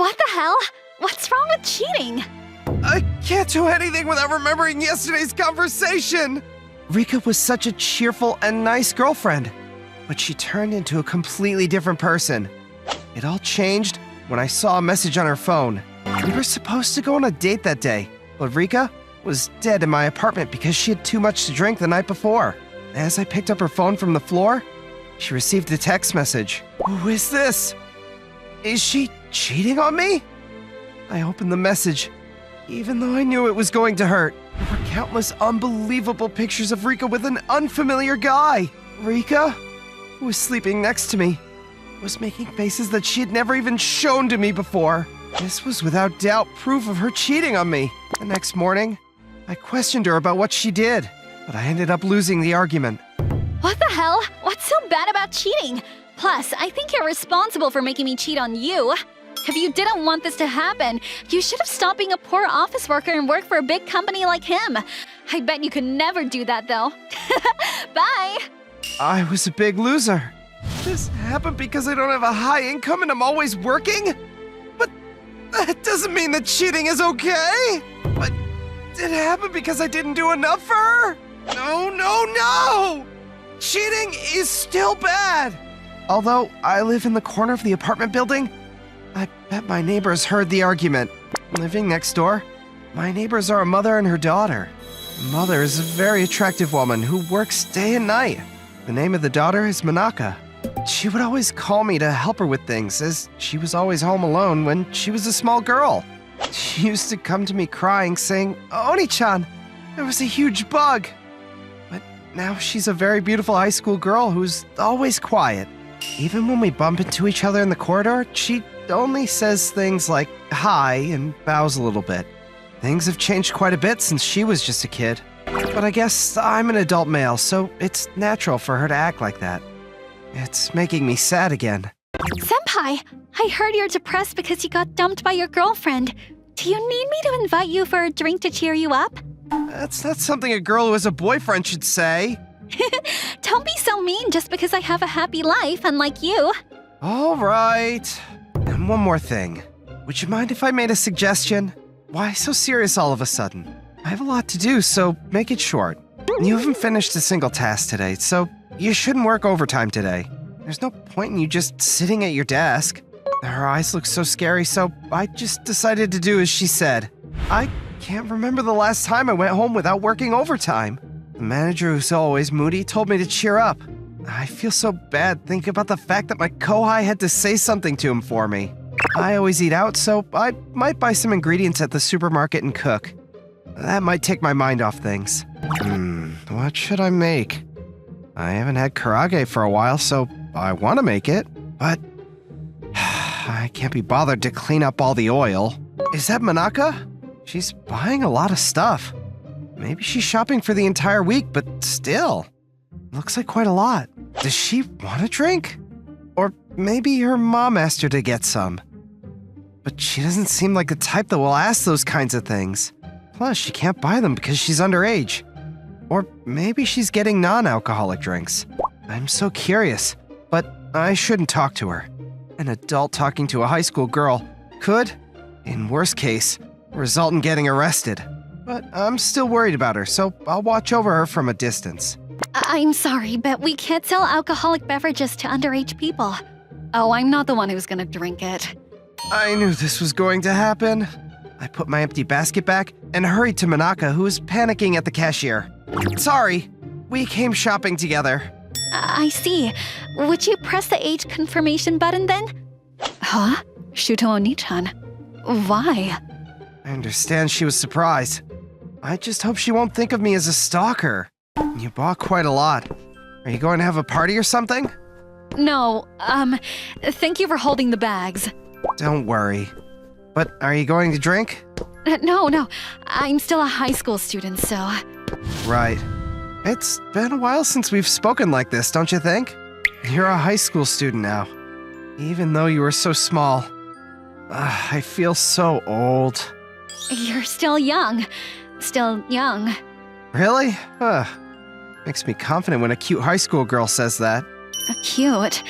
What the hell? What's wrong with cheating? I can't do anything without remembering yesterday's conversation! Rika was such a cheerful and nice girlfriend, but she turned into a completely different person. It all changed when I saw a message on her phone. We were supposed to go on a date that day, but Rika was dead in my apartment because she had too much to drink the night before. As I picked up her phone from the floor, she received a text message. Who is this? Is she cheating on me? I opened the message, even though I knew it was going to hurt. There were countless unbelievable pictures of Rika with an unfamiliar guy. Rika, who was sleeping next to me, was making faces that she had never even shown to me before. This was without doubt proof of her cheating on me. The next morning, I questioned her about what she did, but I ended up losing the argument. What the hell? What's so bad about cheating? Plus, I think you're responsible for making me cheat on you. If you didn't want this to happen, you should have stopped being a poor office worker and worked for a big company like him. I bet you could never do that, though. Bye! I was a big loser. This happened because I don't have a high income and I'm always working? But that doesn't mean that cheating is okay! But did it happen because I didn't do enough for her? No, no, no! Cheating is still bad! Although I live in the corner of the apartment building, I bet my neighbors heard the argument. Living next door, my neighbors are a mother and her daughter. The mother is a very attractive woman who works day and night. The name of the daughter is Manaka. She would always call me to help her with things, as she was always home alone when she was a small girl. She used to come to me crying, saying, "Oni-chan, there was a huge bug." But now she's a very beautiful high school girl who's always quiet. Even when we bump into each other in the corridor, she only says things like hi and bows a little bit. Things have changed quite a bit since she was just a kid. But I guess I'm an adult male, so it's natural for her to act like that. It's making me sad again. Senpai, I heard you're depressed because you got dumped by your girlfriend. Do you need me to invite you for a drink to cheer you up? That's not something a girl who has a boyfriend should say. Don't be so mean just because I have a happy life, unlike you. All right. And one more thing. Would you mind if I made a suggestion? Why so serious all of a sudden? I have a lot to do, so make it short. You haven't finished a single task today, so you shouldn't work overtime today. There's no point in you just sitting at your desk. Her eyes look so scary, so I just decided to do as she said. I can't remember the last time I went home without working overtime. The manager, who's always moody, told me to cheer up. I feel so bad thinking about the fact that my kohai had to say something to him for me. I always eat out, so I might buy some ingredients at the supermarket and cook. That might take my mind off things. What should I make? I haven't had karage for a while, so I want to make it, but I can't be bothered to clean up all the oil. Is that Manaka? She's buying a lot of stuff. Maybe she's shopping for the entire week, but still. Looks like quite a lot. Does she want a drink? Or maybe her mom asked her to get some. But she doesn't seem like the type that will ask those kinds of things. Plus, she can't buy them because she's underage. Or maybe she's getting non-alcoholic drinks. I'm so curious, but I shouldn't talk to her. An adult talking to a high school girl could, in worst case, result in getting arrested. But I'm still worried about her, so I'll watch over her from a distance. I'm sorry, but we can't sell alcoholic beverages to underage people. Oh, I'm not the one who's gonna drink it. I knew this was going to happen. I put my empty basket back and hurried to Manaka, who was panicking at the cashier. Sorry, we came shopping together. I see. Would you press the age confirmation button then? Huh? Shuto Oni-chan. Why? I understand she was surprised. I just hope she won't think of me as a stalker. You bought quite a lot. Are you going to have a party or something? No, thank you for holding the bags. Don't worry. But are you going to drink? No, I'm still a high school student, so... Right. It's been a while since we've spoken like this, don't you think? You're a high school student now. Even though you were so small. I feel so old. You're still young. Still young. Really? Makes me confident when a cute high school girl says that. Cute.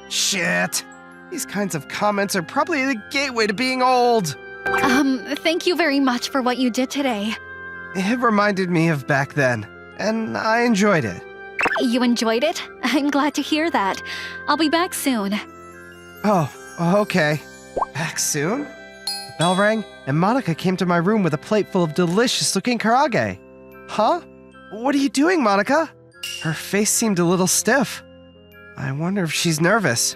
Shit! These kinds of comments are probably the gateway to being old. Thank you very much for what you did today. It reminded me of back then, and I enjoyed it. You enjoyed it? I'm glad to hear that. I'll be back soon. Oh, okay. Back soon? The bell rang, and Manaka came to my room with a plate full of delicious-looking karage. Huh? What are you doing, Manaka? Her face seemed a little stiff. I wonder if she's nervous.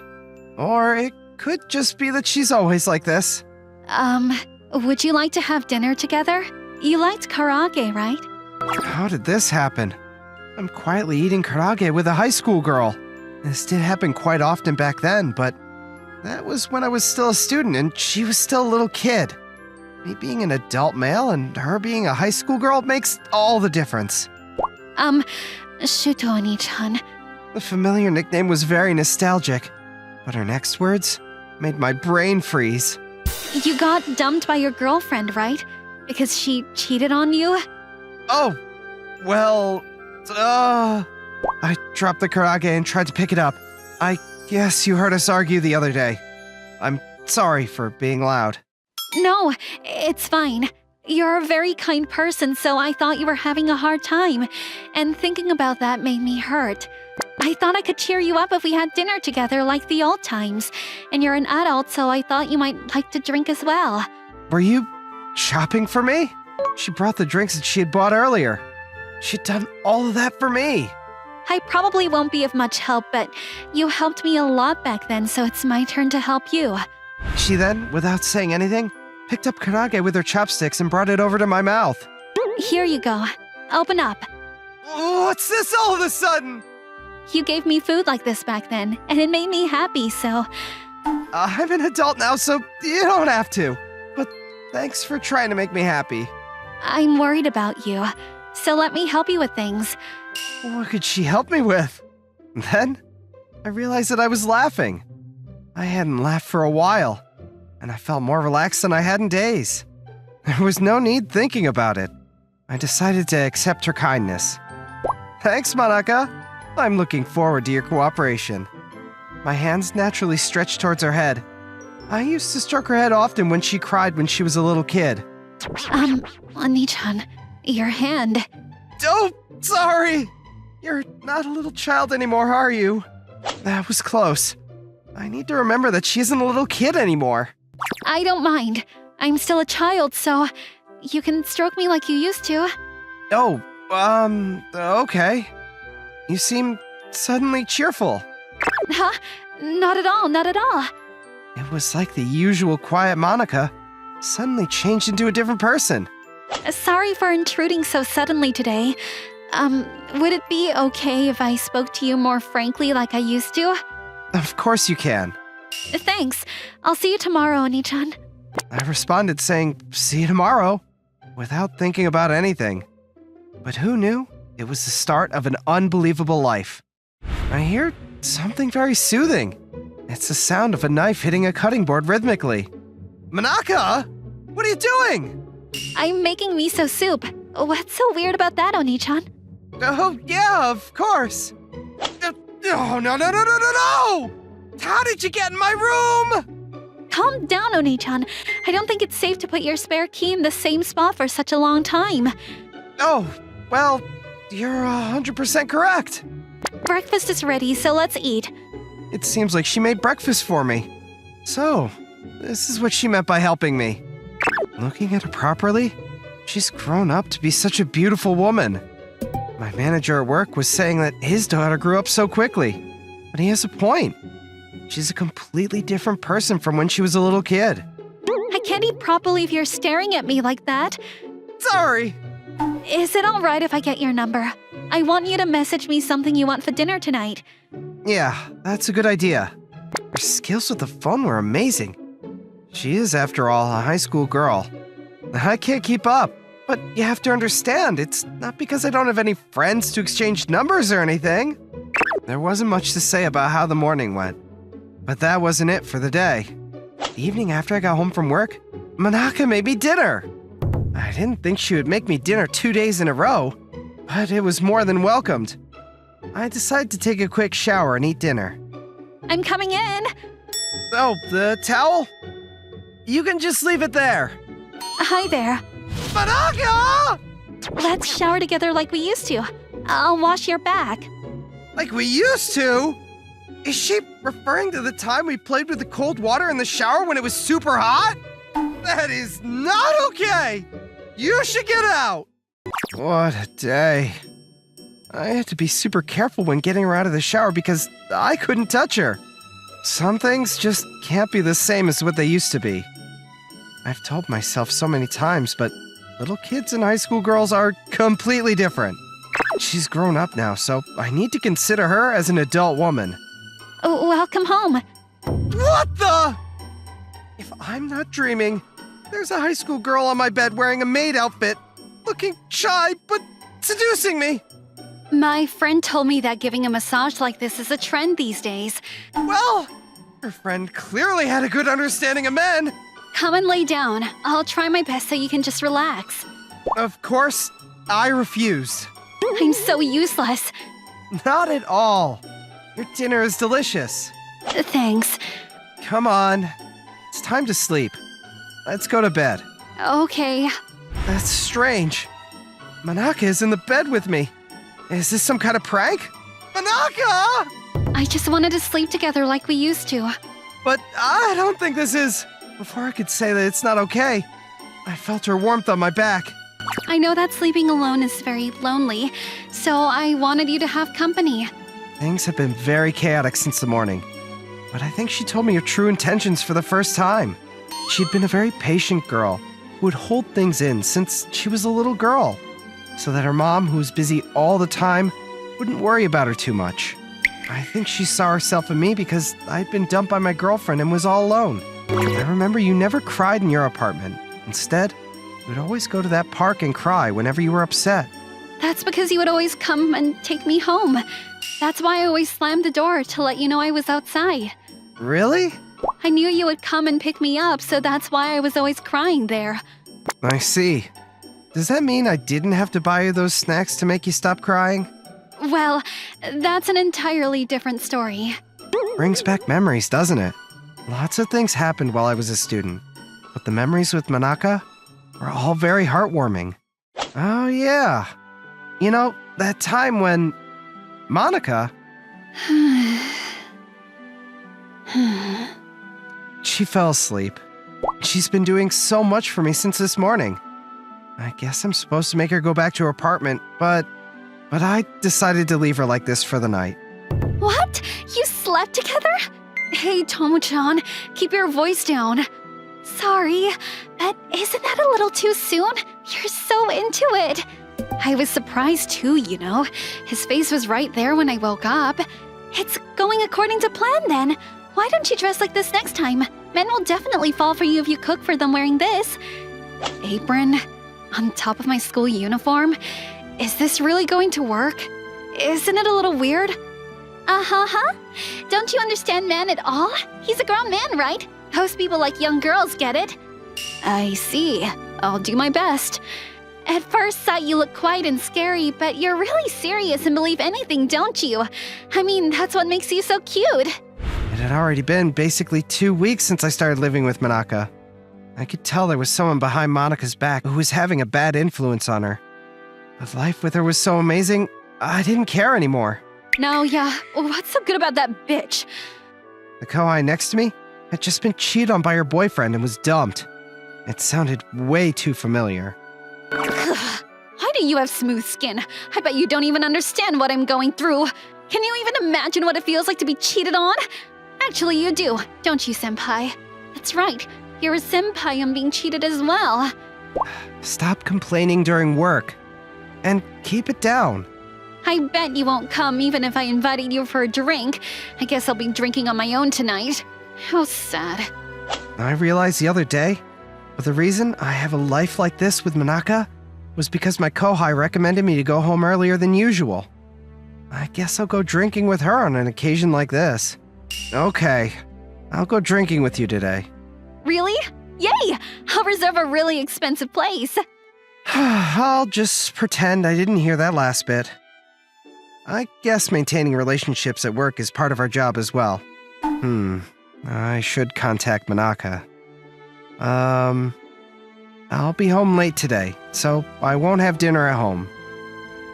Or it could just be that she's always like this. Would you like to have dinner together? You liked karage, right? How did this happen? I'm quietly eating karage with a high school girl. This did happen quite often back then, but that was when I was still a student and she was still a little kid. Me being an adult male and her being a high school girl makes all the difference. Shuto Oni-chan. The familiar nickname was very nostalgic, but her next words made my brain freeze. You got dumped by your girlfriend, right? Because she cheated on you? Oh, well, I dropped the karage and tried to pick it up. I guess you heard us argue the other day. I'm sorry for being loud. No, it's fine. You're a very kind person, so I thought you were having a hard time. And thinking about that made me hurt. I thought I could cheer you up if we had dinner together like the old times. And you're an adult, so I thought you might like to drink as well. Were you shopping for me? She brought the drinks that she had bought earlier. She'd done all of that for me. I probably won't be of much help, but you helped me a lot back then, so it's my turn to help you. She then, without saying anything, picked up karage with her chopsticks and brought it over to my mouth. Here you go. Open up. What's this all of a sudden? You gave me food like this back then, and it made me happy, so... I'm an adult now, so you don't have to. But thanks for trying to make me happy. I'm worried about you, so let me help you with things. What could she help me with? Then, I realized that I was laughing. I hadn't laughed for a while, and I felt more relaxed than I had in days. There was no need thinking about it. I decided to accept her kindness. Thanks, Manaka. I'm looking forward to your cooperation. My hands naturally stretched towards her head. I used to stroke her head often when she cried when she was a little kid. Oni-chan, your hand. Oh, sorry! You're not a little child anymore, are you? That was close. I need to remember that she isn't a little kid anymore. I don't mind. I'm still a child, so you can stroke me like you used to. Oh, okay. You seem suddenly cheerful. Huh? Not at all, not at all. It was like the usual quiet Manaka suddenly changed into a different person. Sorry for intruding so suddenly today. Would it be okay if I spoke to you more frankly like I used to? Of course you can. Thanks. I'll see you tomorrow, Oni-chan. I responded saying, see you tomorrow, without thinking about anything. But who knew? It was the start of an unbelievable life. I hear something very soothing. It's the sound of a knife hitting a cutting board rhythmically. Manaka! What are you doing? I'm making miso soup. What's so weird about that, Oni-chan? Oh, yeah, of course. Oh, no! How did you get in my room? Calm down, Oni-chan. I don't think it's safe to put your spare key in the same spot for such a long time. Oh, well, you're 100% correct. Breakfast is ready, so let's eat. It seems like she made breakfast for me. So, this is what she meant by helping me. Looking at her properly, she's grown up to be such a beautiful woman. My manager at work was saying that his daughter grew up so quickly, but he has a point. She's a completely different person from when she was a little kid. I can't eat properly if you're staring at me like that. Sorry. Is it alright if I get your number? I want you to message me something you want for dinner tonight. Yeah, that's a good idea. Her skills with the phone were amazing. She is, after all, a high school girl. I can't keep up, but you have to understand, it's not because I don't have any friends to exchange numbers or anything. There wasn't much to say about how the morning went, but that wasn't it for the day. The evening after I got home from work, Manaka made me dinner. I didn't think she would make me dinner 2 days in a row, but it was more than welcomed. I decided to take a quick shower and eat dinner. I'm coming in. Oh, the towel? You can just leave it there. Hi there. Manaka! Let's shower together like we used to. I'll wash your back. Like we used to? Is she referring to the time we played with the cold water in the shower when it was super hot? That is not okay! You should get out! What a day. I had to be super careful when getting her out of the shower because I couldn't touch her. Some things just can't be the same as what they used to be. I've told myself so many times, but little kids and high school girls are completely different. She's grown up now, so I need to consider her as an adult woman. Oh, welcome home. What the? If I'm not dreaming, there's a high school girl on my bed wearing a maid outfit, looking shy but seducing me. My friend told me that giving a massage like this is a trend these days. Well, her friend clearly had a good understanding of men. Come and lay down. I'll try my best so you can just relax. Of course, I refused. I'm so useless. Not at all. Your dinner is delicious. Thanks. Come on. It's time to sleep. Let's go to bed. Okay. That's strange. Manaka is in the bed with me. Is this some kind of prank? Manaka! I just wanted to sleep together like we used to. But I don't think this is... Before I could say that it's not okay, I felt her warmth on my back. I know that sleeping alone is very lonely, so I wanted you to have company. Things have been very chaotic since the morning, but I think she told me her true intentions for the first time. She'd been a very patient girl who would hold things in since she was a little girl, so that her mom, who was busy all the time, wouldn't worry about her too much. I think she saw herself in me because I'd been dumped by my girlfriend and was all alone. I remember you never cried in your apartment. Instead, you would always go to that park and cry whenever you were upset. That's because you would always come and take me home. That's why I always slammed the door to let you know I was outside. Really? I knew you would come and pick me up, so that's why I was always crying there. I see. Does that mean I didn't have to buy you those snacks to make you stop crying? Well, that's an entirely different story. Brings back memories, doesn't it? Lots of things happened while I was a student, but the memories with Manaka were all very heartwarming. Oh yeah. You know, that time when Manaka... She fell asleep. She's been doing so much for me since this morning. I guess I'm supposed to make her go back to her apartment, but I decided to leave her like this for the night. What? You slept together? Hey, Tomo-chan, keep your voice down. Sorry, but isn't that a little too soon? You're so into it. I was surprised too, you know. His face was right there when I woke up. It's going according to plan then. Why don't you dress like this next time? Men will definitely fall for you if you cook for them wearing this. Apron on top of my school uniform? Is this really going to work? Isn't it a little weird? Uh-huh. Don't you understand man at all? He's a grown man, right? Most people like young girls get it. I see. I'll do my best. At first sight, you look quiet and scary, but you're really serious and believe anything, don't you? I mean, that's what makes you so cute. It had already been basically 2 weeks since I started living with Manaka. I could tell there was someone behind Monika's back who was having a bad influence on her. But life with her was so amazing, I didn't care anymore. No, yeah. What's so good about that bitch? The kohai next to me had just been cheated on by her boyfriend and was dumped. It sounded way too familiar. Ugh. Why do you have smooth skin? I bet you don't even understand what I'm going through. Can you even imagine what it feels like to be cheated on? Actually, you do, don't you, senpai? That's right. You're a senpai on being cheated as well. Stop complaining during work. And keep it down. I bet you won't come even if I invited you for a drink. I guess I'll be drinking on my own tonight. How sad. I realized the other day, the reason I have a life like this with Manaka was because my kohai recommended me to go home earlier than usual. I guess I'll go drinking with her on an occasion like this. Okay, I'll go drinking with you today. Really? Yay! I'll reserve a really expensive place. I'll just pretend I didn't hear that last bit. I guess maintaining relationships at work is part of our job as well. I should contact Manaka. I'll be home late today, so I won't have dinner at home.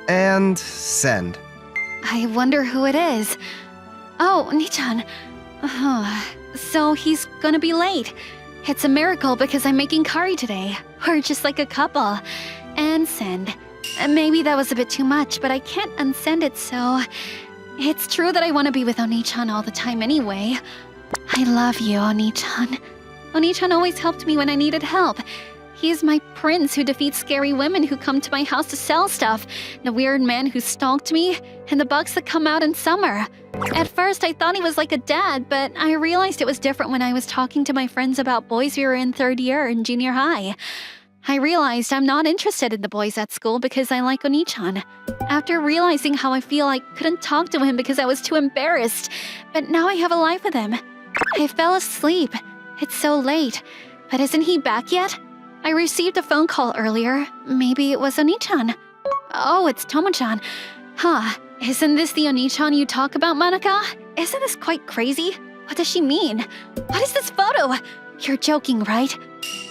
And send. I wonder who it is. Oh, Nichan. So he's gonna be late. It's a miracle because I'm making curry today. We're just like a couple. And send. Maybe that was a bit too much, but I can't unsend it, so... It's true that I want to be with Oni-chan all the time anyway. I love you, Oni-chan. Oni-chan always helped me when I needed help. He is my prince who defeats scary women who come to my house to sell stuff, the weird man who stalked me, and the bugs that come out in summer. At first, I thought he was like a dad, but I realized it was different when I was talking to my friends about boys who were in third year in junior high. I realized I'm not interested in the boys at school because I like Oni-chan. After realizing how I feel, I couldn't talk to him because I was too embarrassed, but now I have a life with him. I fell asleep. It's so late. But isn't he back yet? I received a phone call earlier. Maybe it was Oni-chan. Oh, it's Tomo-chan. Huh, isn't this the Oni-chan you talk about, Manaka? Isn't this quite crazy? What does she mean? What is this photo? You're joking, right?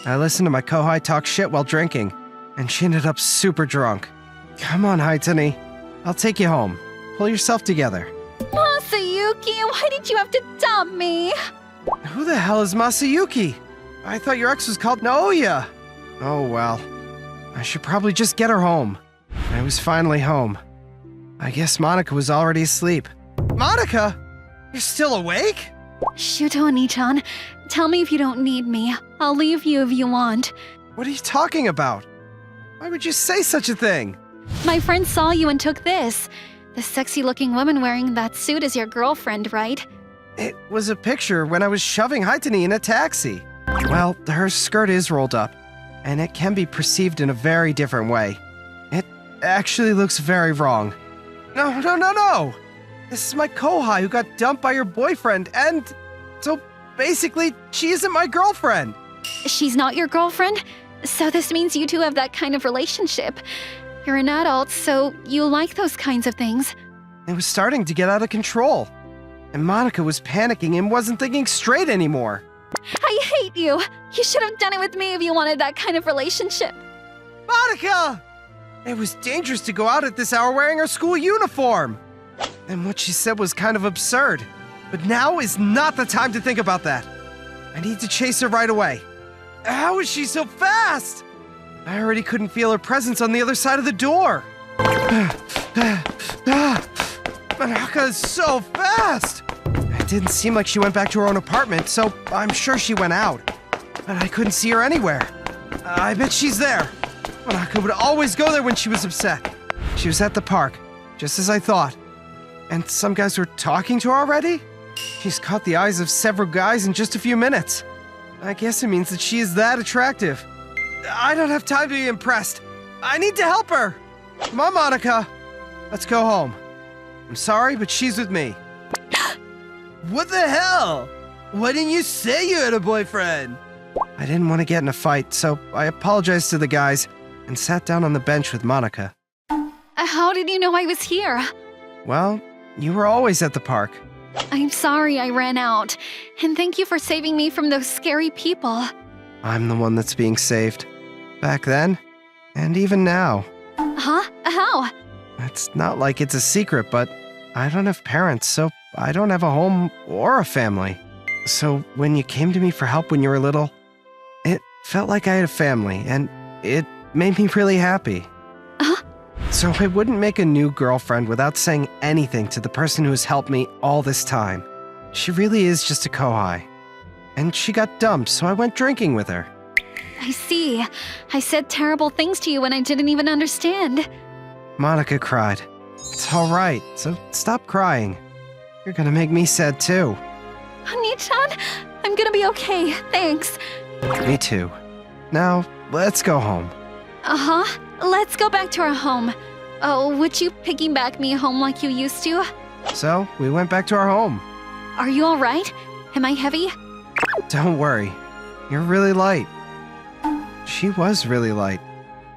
I listened to my kohai talk shit while drinking, and she ended up super drunk. Come on, Haitani. I'll take you home. Pull yourself together. Masayuki, why did you have to dump me? Who the hell is Masayuki? I thought your ex was called Naoya. Oh well. I should probably just get her home. I was finally home. I guess Manaka was already asleep. Manaka? You're still awake? Shuto Oni-chan, tell me if you don't need me. I'll leave you if you want. What are you talking about? Why would you say such a thing? My friend saw you and took this. The sexy-looking woman wearing that suit is your girlfriend, right? It was a picture when I was shoving Haitani in a taxi. Well, her skirt is rolled up, and it can be perceived in a very different way. It actually looks very wrong. No! This is my kohai who got dumped by your boyfriend, and so basically, she isn't my girlfriend. She's not your girlfriend? So this means you two have that kind of relationship. You're an adult, so you like those kinds of things. It was starting to get out of control, and Monica was panicking and wasn't thinking straight anymore. I hate you! You should have done it with me if you wanted that kind of relationship. Monica! It was dangerous to go out at this hour wearing her school uniform. And what she said was kind of absurd. But now is not the time to think about that. I need to chase her right away. How is she so fast? I already couldn't feel her presence on the other side of the door. Manaka is so fast. It didn't seem like she went back to her own apartment, so I'm sure she went out. But I couldn't see her anywhere. I bet she's there. Manaka would always go there when she was upset. She was at the park, just as I thought. And some guys were talking to her already? She's caught the eyes of several guys in just a few minutes. I guess it means that she is that attractive. I don't have time to be impressed. I need to help her. Come on, Monica. Let's go home. I'm sorry, but she's with me. What the hell? Why didn't you say you had a boyfriend? I didn't want to get in a fight, so I apologized to the guys and sat down on the bench with Monica. How did you know I was here? Well, you were always at the park. I'm sorry I ran out. And thank you for saving me from those scary people. I'm the one that's being saved. Back then, and even now. Huh? How? It's not like it's a secret, but I don't have parents, so I don't have a home or a family. So when you came to me for help when you were little, it felt like I had a family, and it made me really happy. Huh? So I wouldn't make a new girlfriend without saying anything to the person who has helped me all this time. She really is just a kohai. And she got dumped, so I went drinking with her. I see. I said terrible things to you when I didn't even understand. Monica cried. It's all right, so stop crying. You're gonna make me sad too. Oni-chan, I'm gonna be okay, thanks. Me too. Now, let's go home. Uh-huh. Let's go back to our home. Oh, would you piggyback me home like you used to? So, we went back to our home. Are you alright? Am I heavy? Don't worry. You're really light. She was really light.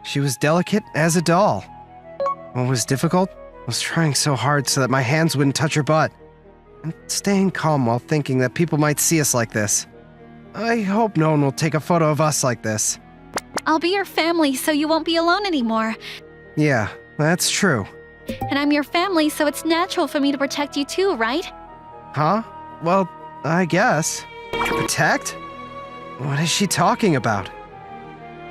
She was delicate as a doll. What was difficult was trying so hard so that my hands wouldn't touch her butt. and staying calm while thinking that people might see us like this. I hope no one will take a photo of us like this. I'll be your family so you won't be alone anymore. Yeah, that's true. And I'm your family, so it's natural for me to protect you too, right? Huh? Well, I guess. Protect? What is she talking about?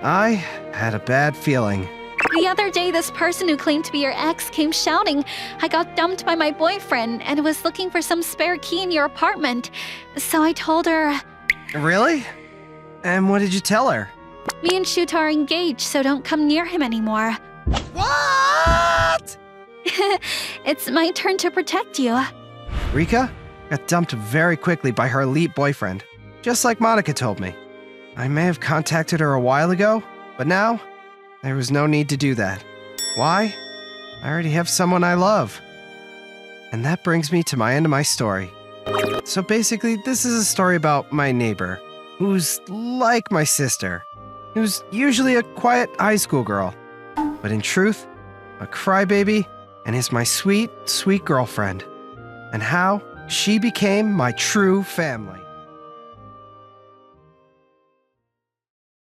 I had a bad feeling. The other day, this person who claimed to be your ex came shouting, I got dumped by my boyfriend and was looking for some spare key in your apartment. So I told her, Really? And what did you tell her? me and Shuta are engaged, so don't come near him anymore. What? It's my turn to protect you. Rika got dumped very quickly by her elite boyfriend, just like Manaka told me. I may have contacted her a while ago, but now, there was no need to do that. Why? I already have someone I love. And that brings me to my end of my story. So basically, this is a story about my neighbor, who's like my sister, who's usually a quiet high school girl, but in truth, a crybaby, and is my sweet, sweet girlfriend, and how she became my true family.